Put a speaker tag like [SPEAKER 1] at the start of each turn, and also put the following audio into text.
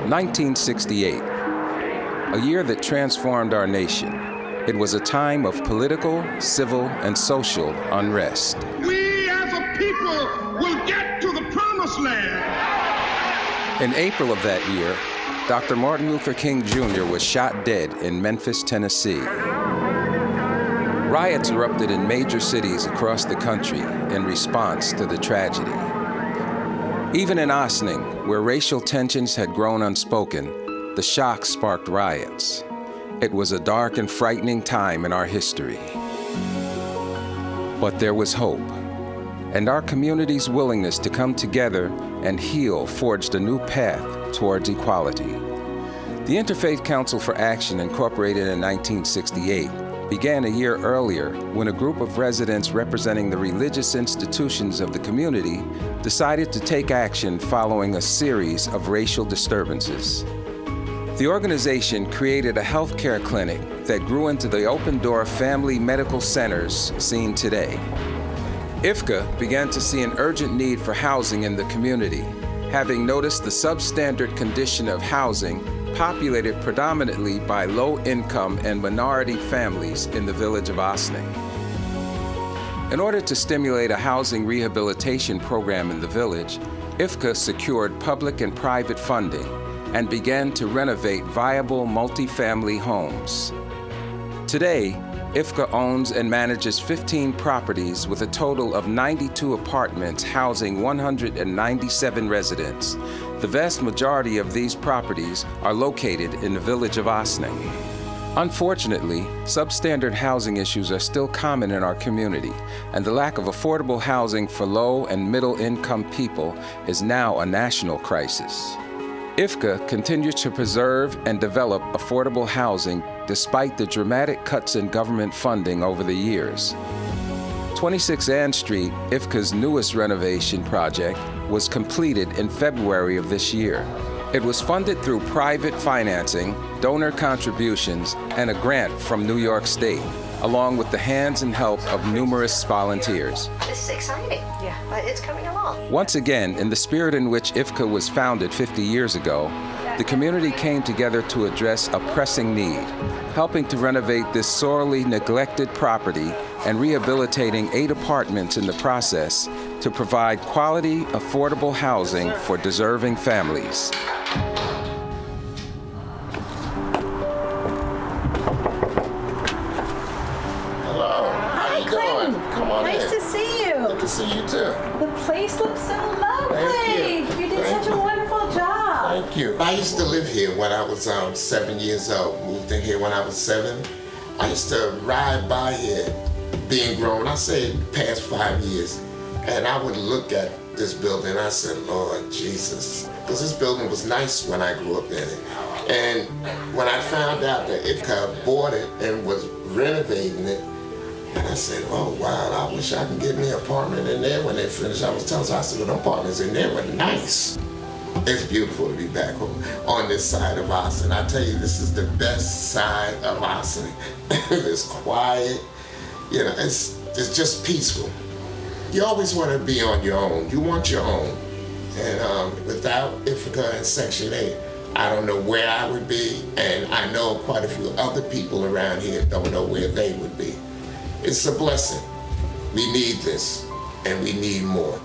[SPEAKER 1] 1968, a year that transformed our nation. It was a time of political, civil, and social unrest.
[SPEAKER 2] We as a people will get to the promised land.
[SPEAKER 1] In April of that year, Dr. Martin Luther King Jr. was shot dead in Memphis, Tennessee. Riots erupted in major cities across the country in response to the tragedy. Even in Ossining, where racial tensions had grown unspoken, the shock sparked riots. It was a dark and frightening time in our history. But there was hope, and our community's willingness to come together and heal forged a new path towards equality. The Interfaith Council for Action, incorporated in 1968, began a year earlier when a group of residents representing the religious institutions of the community decided to take action following a series of racial disturbances. The organization created a healthcare clinic that grew into the open-door family medical centers seen today. IFCA began to see an urgent need for housing in the community, having noticed the substandard condition of housing populated predominantly by low-income and minority families in the village of Ossining. In order to stimulate a housing rehabilitation program in the village, IFCA secured public and private funding and began to renovate viable multifamily homes. Today, IFCA owns and manages 15 properties with a total of 92 apartments housing 197 residents. The vast majority of these properties are located in the village of Ossining. Unfortunately, substandard housing issues are still common in our community, and the lack of affordable housing for low and middle-income people is now a national crisis. IFCA continues to preserve and develop affordable housing despite the dramatic cuts in government funding over the years. 26 Ann Street, IFCA's newest renovation project, was completed in February of this year. It was funded through private financing, donor contributions, and a grant from New York State, along with the hands and help of numerous volunteers.
[SPEAKER 3] This is exciting. Yeah, but it's coming along.
[SPEAKER 1] Once again, in the spirit in which IFCA was founded 50 years ago, the community came together to address a pressing need, helping to renovate this sorely neglected property and rehabilitating 8 apartments in the process to provide quality, affordable housing for deserving families.
[SPEAKER 4] Nice to see you.
[SPEAKER 5] Good to see you too.
[SPEAKER 4] The place looks so lovely.
[SPEAKER 5] Thank you.
[SPEAKER 4] You did such a wonderful job.
[SPEAKER 5] Thank you. I used to live here when I was 7 years old. Moved in here when I was 7. I used to ride by here, being grown. I say past 5 years, and I would look at this building. I said, Lord Jesus, because this building was nice when I grew up in it. And when I found out that IFCA bought it and was renovating it, and I said, oh, wow, I wish I could get me an apartment in there when they finished. I was telling her, I said, well, the apartments in there were nice. It's beautiful to be back home on this side of Ossining. I tell you, this is the best side of Ossining. It's quiet, you know, it's just peaceful. You always want to be on your own. You want your own. And without IFCA and Section 8, I don't know where I would be, and I know quite a few other people around here don't know where they would be. It's a blessing. We need this, and we need more.